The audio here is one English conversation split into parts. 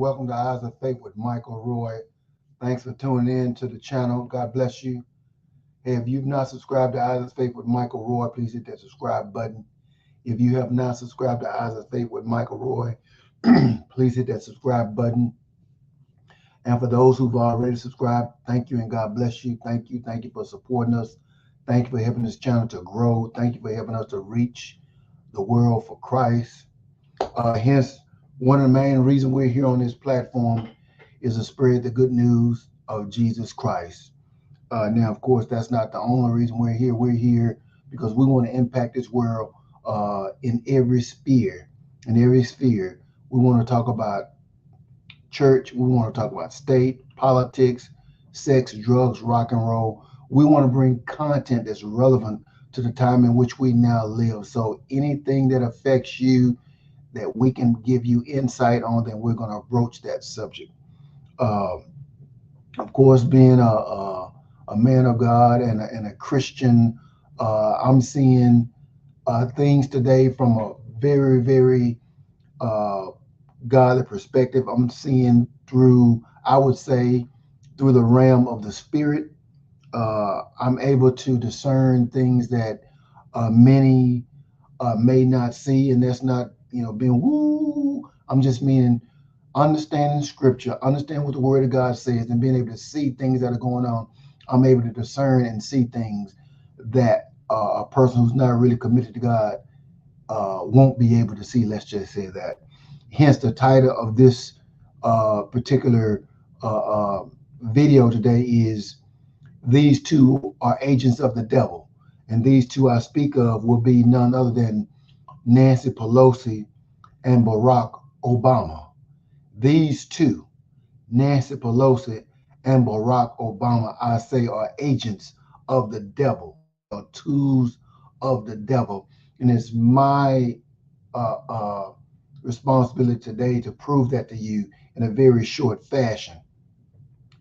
Welcome to Eyes of Faith with Michael Roy. Thanks for tuning in to the channel. God bless you. Hey, if you've not subscribed to Eyes of Faith with Michael Roy, please hit that subscribe button. If you have not subscribed to Eyes of Faith with Michael Roy, please hit that subscribe button. And for those who've already subscribed, thank you and God bless you. Thank you. Thank you for supporting us. Thank you for helping this channel to grow. Thank you for helping us to reach the world for Christ. Hence, one of the main reasons we're here on this platform is to spread the good news of Jesus Christ. Now, of course, that's not the only reason we're here. We're here because we want to impact this world in every sphere. In every sphere, we want to talk about church. We want to talk about state, politics, sex, drugs, rock and roll. We want to bring content that's relevant to the time in which we now live. So anything that affects you, that we can give you insight on, then we're going to broach that subject. Of course, being a man of God and a Christian, I'm seeing things today from a very, very godly perspective. I'm seeing through, I would say, through the realm of the spirit. I'm able to discern things that many may not see, and that's not, being woo. I'm just meaning understanding scripture, understand what the word of God says, and being able to see things that are going on. I'm able to discern and see things that a person who's not really committed to God won't be able to see. Let's just say that. Hence, the title of this particular video today is "These Two Are Agents of the Devil." And these two I speak of will be none other than Nancy Pelosi and Barack Obama. These two, Nancy Pelosi and Barack Obama, I say, are agents of the devil, or tools of the devil. And it's my responsibility today to prove that to you in a very short fashion.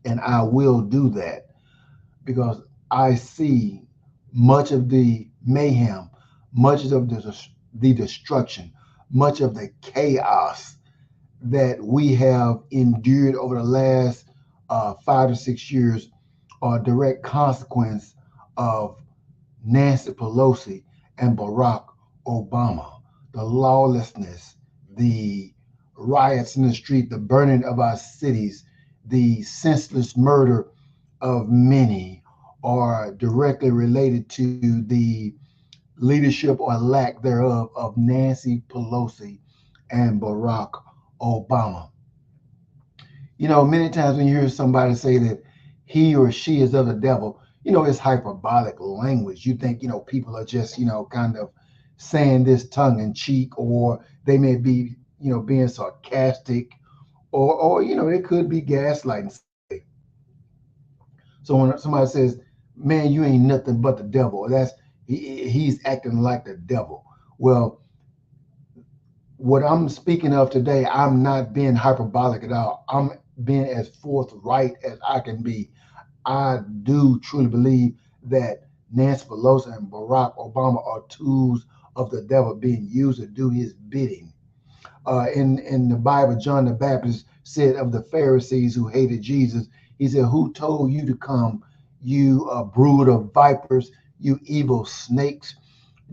And I will do that because I see much of the mayhem, much of the destruction, much of the chaos that we have endured over the last 5 to 6 years are a direct consequence of Nancy Pelosi and Barack Obama. The lawlessness, the riots in the street, the burning of our cities, the senseless murder of many are directly related to the leadership or lack thereof of Nancy Pelosi and Barack Obama. Many times when you hear somebody say that he or she is of the devil, it's hyperbolic language. You think, people are just, kind of saying this tongue in cheek, or they may be, being sarcastic, or it could be gaslighting. So when somebody says, man, you ain't nothing but the devil, he's acting like the devil. Well, what I'm speaking of today, I'm not being hyperbolic at all. I'm being as forthright as I can be. I do truly believe that Nancy Pelosi and Barack Obama are tools of the devil being used to do his bidding. In the Bible, John the Baptist said of the Pharisees who hated Jesus, he said, "Who told you to come, you brood of vipers, you evil snakes?"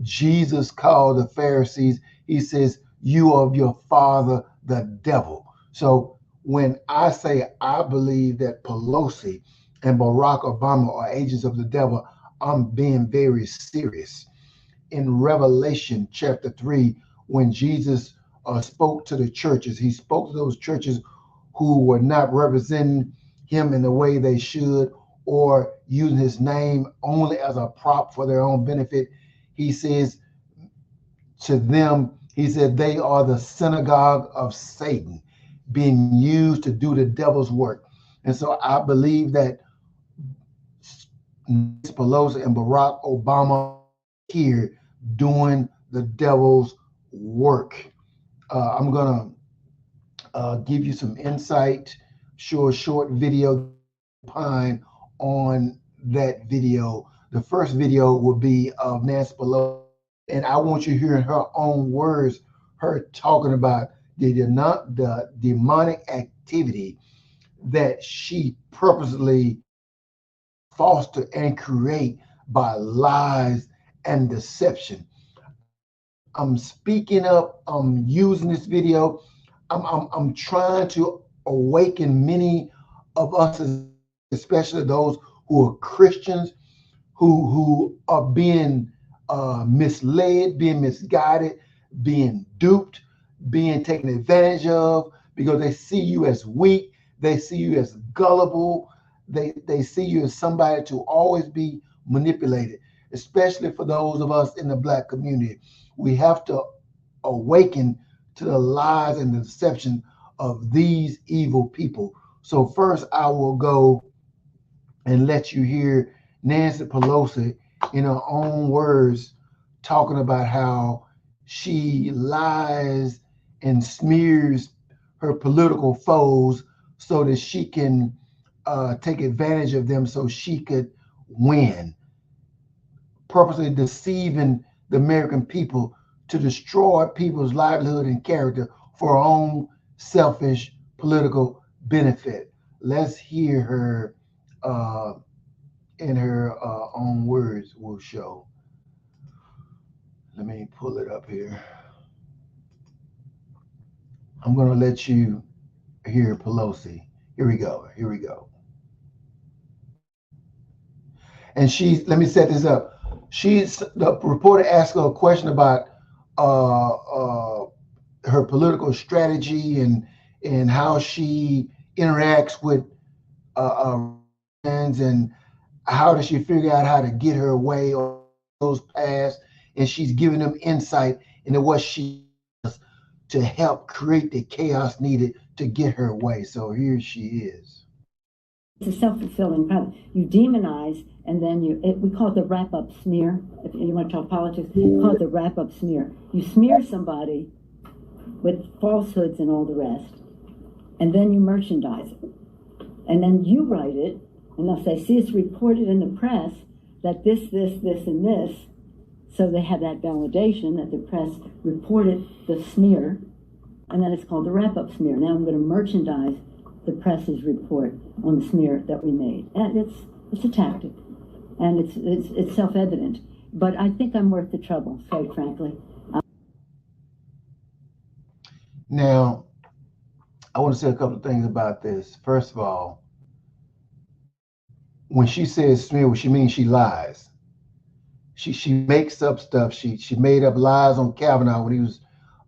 Jesus called the Pharisees, he says, "You are of your father, the devil." So when I say I believe that Pelosi and Barack Obama are agents of the devil, I'm being very serious. In Revelation chapter 3, when Jesus spoke to the churches, he spoke to those churches who were not representing him in the way they should, or using his name only as a prop for their own benefit. He says to them, he said, they are the synagogue of Satan, being used to do the devil's work. And so I believe that Nancy Pelosi and Barack Obama here doing the devil's work. I'm going to give you some insight, short video pine on that video. The first video will be of Nancy Pelosi, and I want you to hear in her own words, her talking about the demonic activity that she purposely foster and create by lies and deception. I'm speaking up. I'm using this video. I'm trying to awaken many of us, especially those who are Christians, who are being misled, being misguided, being duped, being taken advantage of because they see you as weak, they see you as gullible, they see you as somebody to always be manipulated, especially for those of us in the Black community. We have to awaken to the lies and the deception of these evil people. So first I will go and let you hear Nancy Pelosi in her own words talking about how she lies and smears her political foes so that she can take advantage of them so she could win, purposely deceiving the American people to destroy people's livelihood and character for her own selfish political benefit. Let's hear her in her own words will show. Let me pull it up here. I'm going to let you hear Pelosi. Here we go. Here we go. And let me set this up. The reporter asked her a question about uh, uh, her political strategy and how she interacts with friends and how does she figure out how to get her way on those paths, and she's giving them insight into what she does to help create the chaos needed to get her way. So here she is. It's a self-fulfilling prophecy. You demonize, and then we call it the wrap-up smear. If you want to talk politics, we call it the wrap-up smear. You smear somebody with falsehoods and all the rest, and then you merchandise it. And then you write it, and they'll say, see, it's reported in the press that this, and this. So they have that validation that the press reported the smear, and then it's called the wrap-up smear. Now I'm going to merchandise the press's report on the smear that we made. And it's a tactic, and it's self-evident. But I think I'm worth the trouble, quite frankly. Now, I want to say a couple of things about this. First of all, when she says smear, what she means, she lies. She makes up stuff. She made up lies on Kavanaugh when he was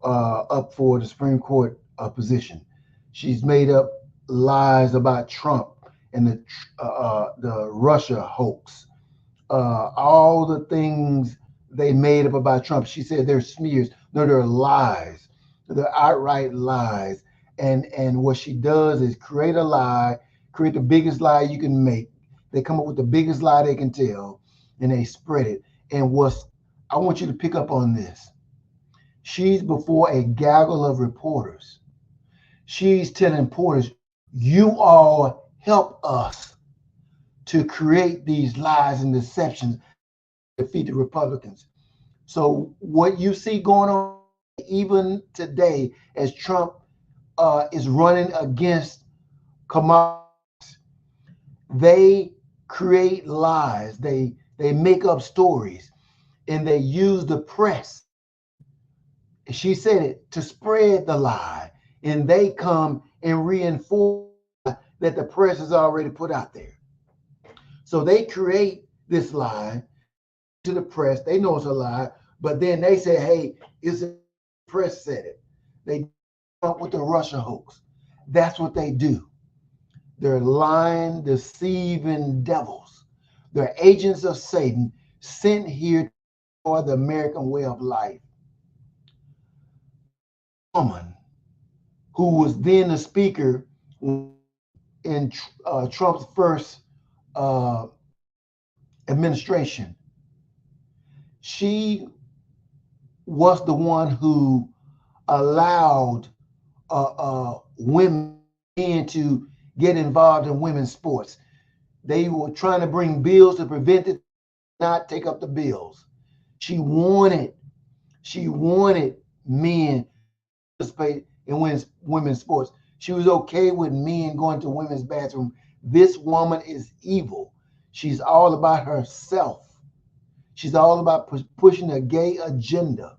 up for the Supreme Court position. She's made up lies about Trump and the Russia hoax. All the things they made up about Trump, she said they're smears. No, they're lies. They're outright lies. And what she does is create a lie, create the biggest lie you can make. They come up with the biggest lie they can tell, and they spread it. And I want you to pick up on this. She's before a gaggle of reporters. She's telling reporters, you all help us to create these lies and deceptions to defeat the Republicans. So what you see going on even today as Trump is running against Kamala, they create lies. They make up stories, and they use the press. She said it to spread the lie, and they come and reinforce that the press has already put out there. So they create this lie to the press. They know it's a lie, but then they say, hey, it's the press said it. They come up with the Russia hoax. That's what they do. They're lying, deceiving devils. They're agents of Satan sent here for the American way of life. Woman who was then the speaker in Trump's first administration, she was the one who allowed women to get involved in women's sports. They were trying to bring bills to prevent it, not take up the bills. She wanted men to participate in women's sports. She was okay with men going to women's bathroom. This woman is evil. She's all about herself. She's all about pushing a gay agenda.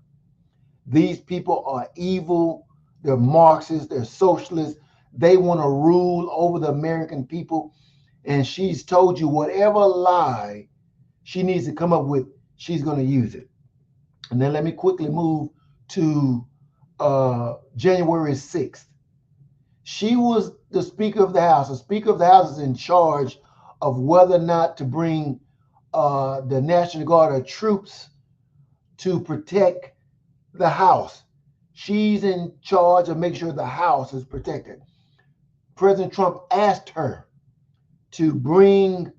These people are evil. They're Marxists. They're socialists. They want to rule over the American people. And she's told you whatever lie she needs to come up with, she's going to use it. And then let me quickly move to January 6th. She was the Speaker of the House. The Speaker of the House is in charge of whether or not to bring the National Guard or troops to protect the House. She's in charge of making sure the House is protected. President Trump asked her to bring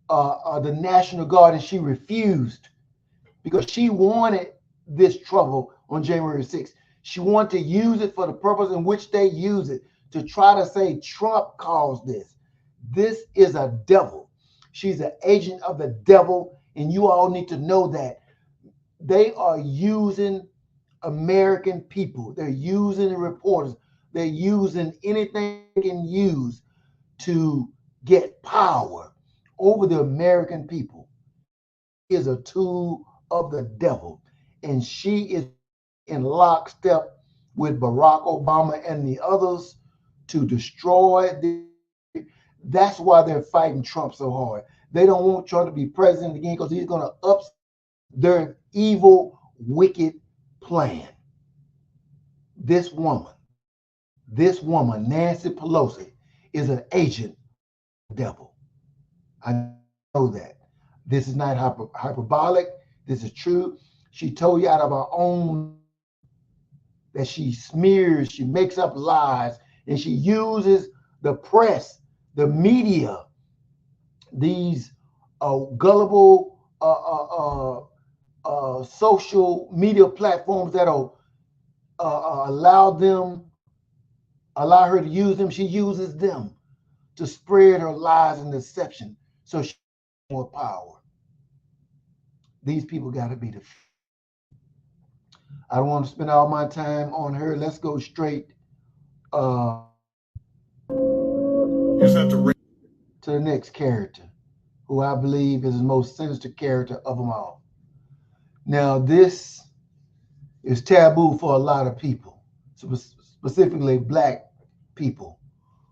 the National Guard, and she refused because she wanted this trouble on January 6th. She wanted to use it for the purpose in which they use it, to try to say Trump caused this. This is a devil. She's an agent of the devil, and you all need to know that. They are using American people. They're using the reporters. They're using anything they can use to get power over the American people. She is a tool of the devil, and she is in lockstep with Barack Obama and the others to destroy the. That's why they're fighting Trump so hard. They don't want Trump to be president again because he's going to upset their evil, wicked plan. This woman, Nancy Pelosi, is an agent of the devil. I know that. This is not hyperbolic. This is true. She told you out of her own that she smears, she makes up lies, and she uses the press, the media, these gullible social media platforms that'll allow her to use them. She uses them to spread her lies and deception so she has more power. These people got to be defeated. I don't want to spend all my time on her. Let's go straight to the next character, who I believe is the most sinister character of them all. Now, this is taboo for a lot of people, specifically black people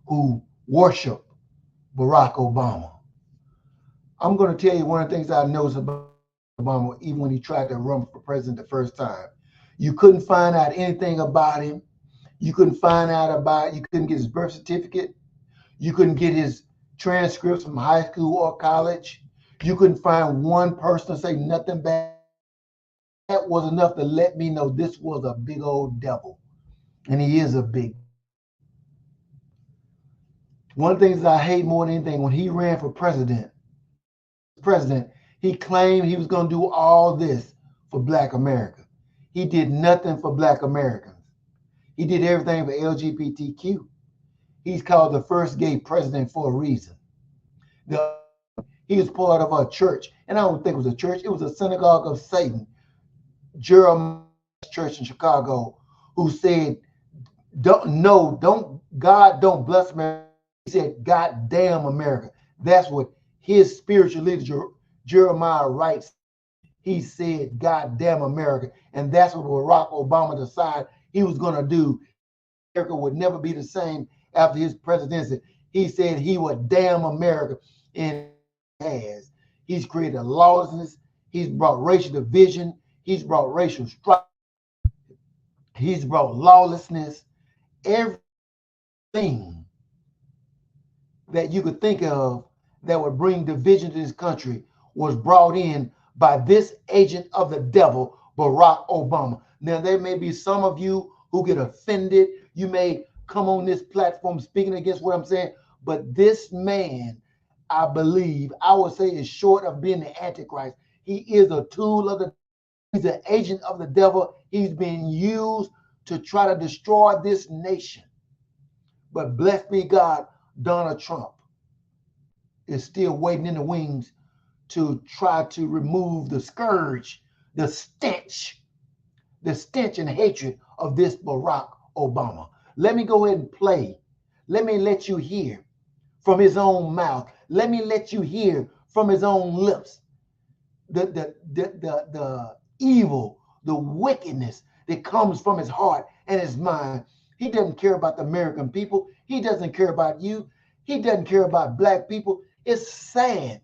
who worship Barack Obama. I'm going to tell you one of the things I noticed about Obama, even when he tried to run for president the first time. You couldn't find out anything about him. You couldn't you couldn't get his birth certificate. You couldn't get his transcripts from high school or college. You couldn't find one person to say nothing bad. That was enough to let me know this was a big old devil. And he is a big. One of the things that I hate more than anything, when he ran for president, he claimed he was going to do all this for Black America. He did nothing for Black Americans. He did everything for LGBTQ. He's called the first gay president for a reason. He was part of a church, and I don't think it was a church. It was a synagogue of Satan, Jeremiah's church in Chicago, who said, God don't bless America. He said, God damn America. That's what his spiritual leader, Jeremiah, writes. He said, God damn America. And that's what Barack Obama decided he was going to do. America would never be the same after his presidency. He said he would damn America, and he has. He's created lawlessness. He's brought racial division. He's brought racial strife. He's brought lawlessness. Everything that you could think of that would bring division to this country was brought in by this agent of the devil, Barack Obama. Now, there may be some of you who get offended. You may come on this platform speaking against what I'm saying, but this man, I believe, I would say, is short of being the Antichrist. He is a tool of the, he's an agent of the devil. He's being used to try to destroy this nation. But blessed be God, Donald Trump is still waiting in the wings to try to remove the scourge, the stench and hatred of this Barack Obama. Let me go ahead and play. Let me let you hear from his own mouth. Let me let you hear from his own lips the evil, the wickedness that comes from his heart and his mind. He doesn't care about the American people. He doesn't care about you. He doesn't care about black people. It's sad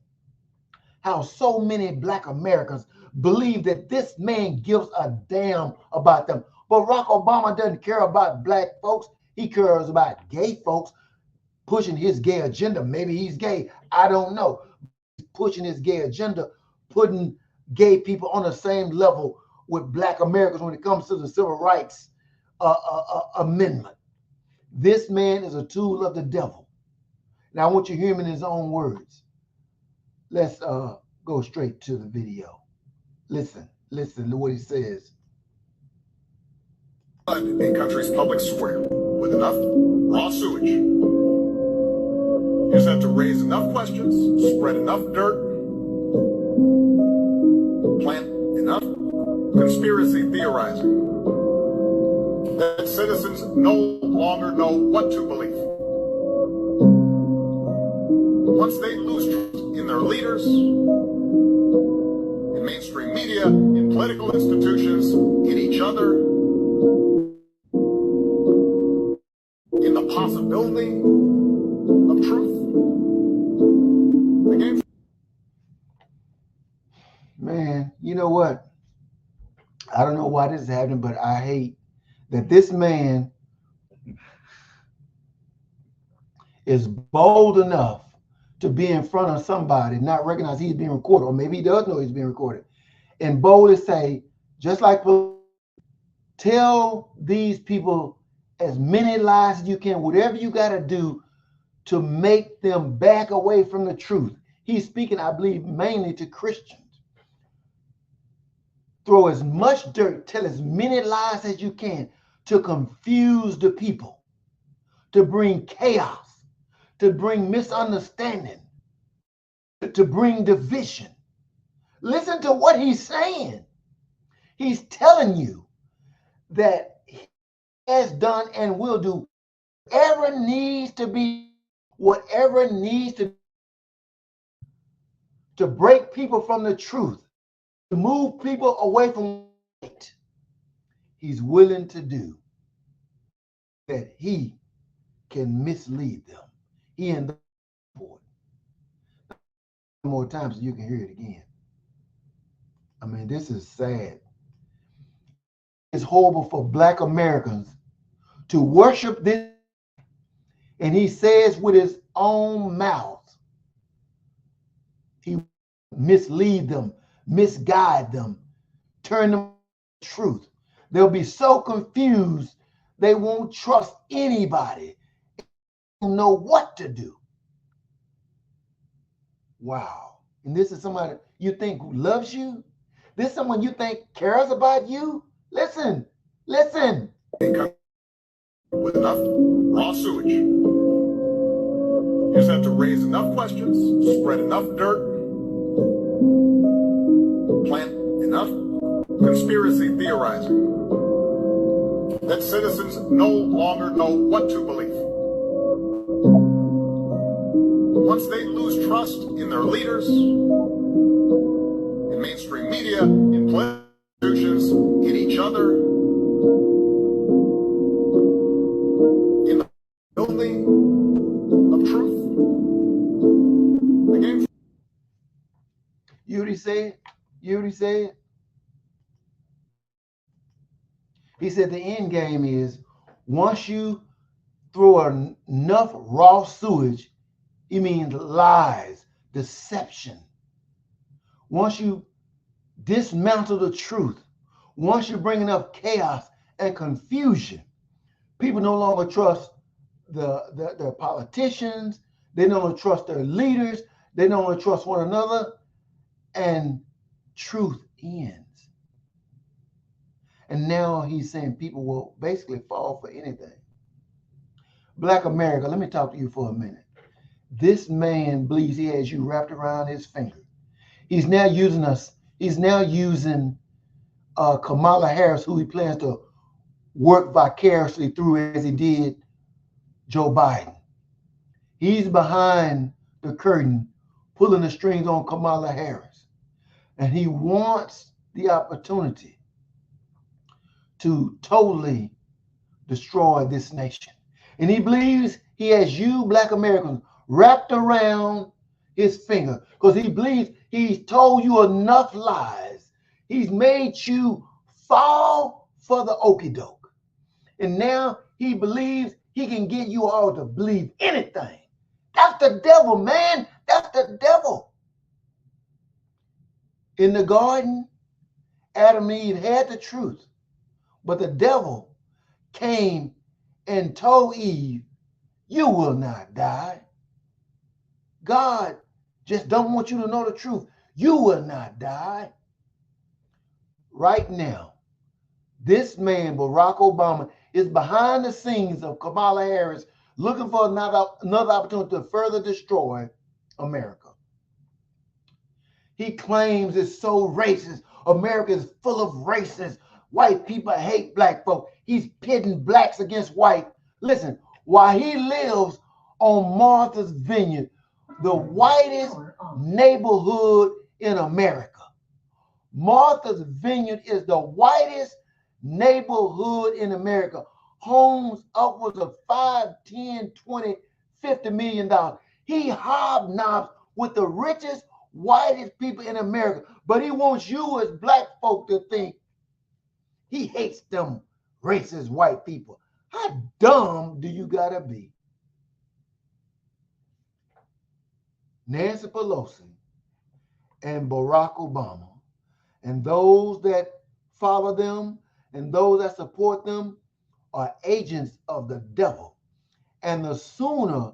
how so many black Americans believe that this man gives a damn about them. Barack Obama doesn't care about black folks. He cares about gay folks pushing his gay agenda. Maybe he's gay. I don't know. He's pushing his gay agenda, putting gay people on the same level with black Americans when it comes to the Civil Rights Amendment. This man is a tool of the devil. Now, I want you to hear him in his own words. Let's go straight to the video. Listen to what he says. In country's public square with enough raw sewage. You just have to raise enough questions, spread enough dirt, plant enough conspiracy theorizing that citizens no longer know what to believe. Once they lose trust in their leaders, in mainstream media, in political institutions, in each other, in the possibility of truth, the game. Man, you know what? I don't know why this is happening, but I hate that this man is bold enough to be in front of somebody, not recognize he's being recorded, or maybe he does know he's being recorded, and boldly say, just like, tell these people as many lies as you can, whatever you got to do to make them back away from the truth. He's speaking, I believe, mainly to Christians. Throw as much dirt, tell as many lies as you can to confuse the people, to bring chaos, to bring misunderstanding, to bring division. Listen to what he's saying. He's telling you that he has done and will do whatever needs to be, whatever needs to break people from the truth, to move people away from it. He's willing to do that. He can mislead them. He and the board. One more time so you can hear it again. I mean, this is sad. It's horrible for black Americans to worship this. And he says with his own mouth, he mislead them, misguide them, turn them to truth. They'll be so confused, they won't trust anybody. They don't know what to do. Wow. And this is somebody you think loves you? This is someone you think cares about you? Listen. With enough raw sewage. You just have to raise enough questions, spread enough dirt, plant enough conspiracy theorizing that citizens no longer know what to believe. Once they lose trust in their leaders, in mainstream media, in political institutions, in each other, in the building of truth, the game. You already said? He said the end game is once you throw enough raw sewage, he means lies, deception. Once you dismantle the truth, once you bring enough chaos and confusion, people no longer trust their politicians. They no longer trust their leaders. They no longer trust one another. And truth ends. And now he's saying people will basically fall for anything. Black America, let me talk to you for a minute. This man believes he has you wrapped around his finger. He's now using Kamala Harris, who he plans to work vicariously through as he did Joe Biden. He's behind the curtain, pulling the strings on Kamala Harris. And he wants the opportunity to totally destroy this nation. And he believes he has you, Black Americans, wrapped around his finger because he believes he's told you enough lies. He's made you fall for the okie doke. And now he believes he can get you all to believe anything. That's the devil, man. That's the devil. In the garden, Adam and Eve had the truth, but the devil came and told Eve, you will not die. God just don't want you to know the truth. You will not die. Right now, this man, Barack Obama, is behind the scenes of Kamala Harris looking for another opportunity to further destroy America. He claims it's so racist. America is full of racists. White people hate black folk. He's pitting blacks against white. Listen, while he lives on Martha's Vineyard, the whitest neighborhood in America. Martha's Vineyard is the whitest neighborhood in America. Homes upwards of $5, $10, $20, $50 million. He hobnobs with the richest, whitest people in America. But he wants you as black folk to think he hates them racist white people. How dumb do you gotta be? Nancy Pelosi and Barack Obama and those that follow them and those that support them are agents of the devil. And the sooner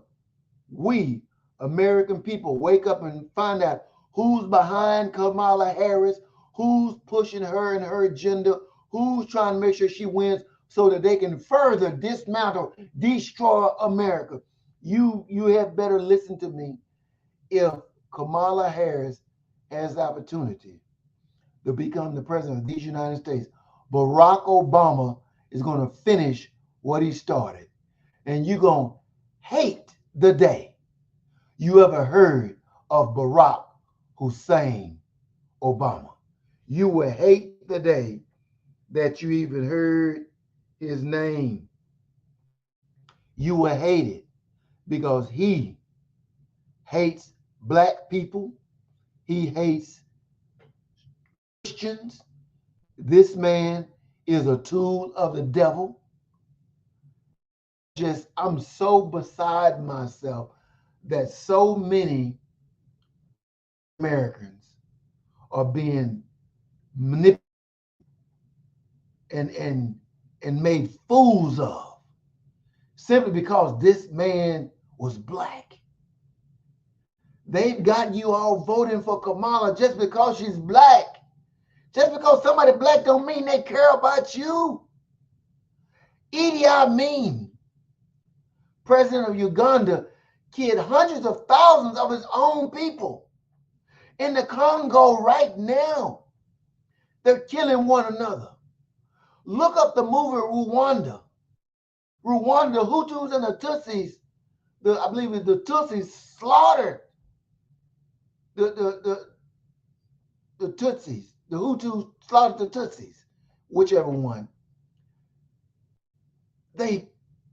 we American people wake up and find out who's behind Kamala Harris, who's pushing her and her agenda, who's trying to make sure she wins so that they can further dismantle, destroy America. You had better listen to me. If Kamala Harris has the opportunity to become the president of these United States, Barack Obama is going to finish what he started. And you're going to hate the day you ever heard of Barack Hussein Obama. You will hate the day that you even heard his name. You will hate it because he hates black people. He hates Christians. This man is a tool of the devil. I'm so beside myself that so many Americans are being manipulated and made fools of simply because this man was black. They've got you all voting for Kamala just because she's black. Just because somebody black don't mean they care about you. Idi Amin, president of Uganda, killed hundreds of thousands of his own people. In the Congo right now, they're killing one another. Look up the movie Rwanda. Rwanda, Hutus and the Tutsis, I believe it's the Tutsis slaughtered the Tutsis. The Hutus slaughtered the Tutsis, whichever one. They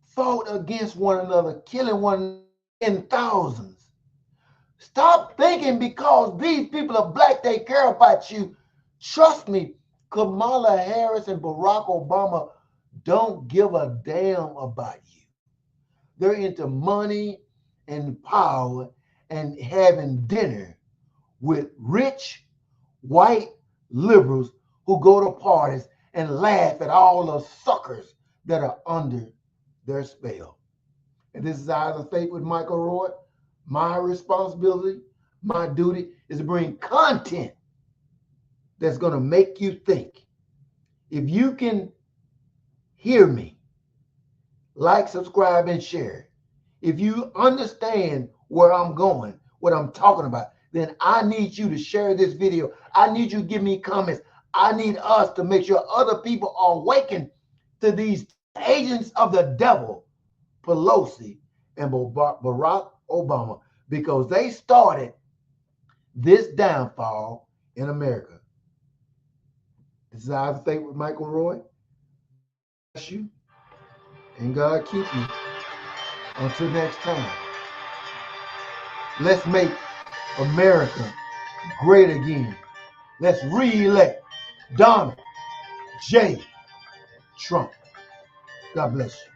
fought against one another, killing one another in thousands. Stop thinking because these people are black, they care about you. Trust me, Kamala Harris and Barack Obama don't give a damn about you. They're into money and power and having dinner with rich white liberals who go to parties and laugh at all the suckers that are under their spell. And this is Eyes of Faith with Michael Roy. My responsibility, my duty is to bring content that's going to make you think. If you can hear me, like, subscribe, and share. If you understand where I'm going, what I'm talking about, then I need you to share this video. I need you to give me comments. I need us to make sure other people are awakened to these agents of the devil, Pelosi and Barack Obama, because they started this downfall in America. This is how I think with Michael Roy. Bless you, and God keep you. Until next time, let's make America great again. Let's re-elect Donald J. Trump. God bless you.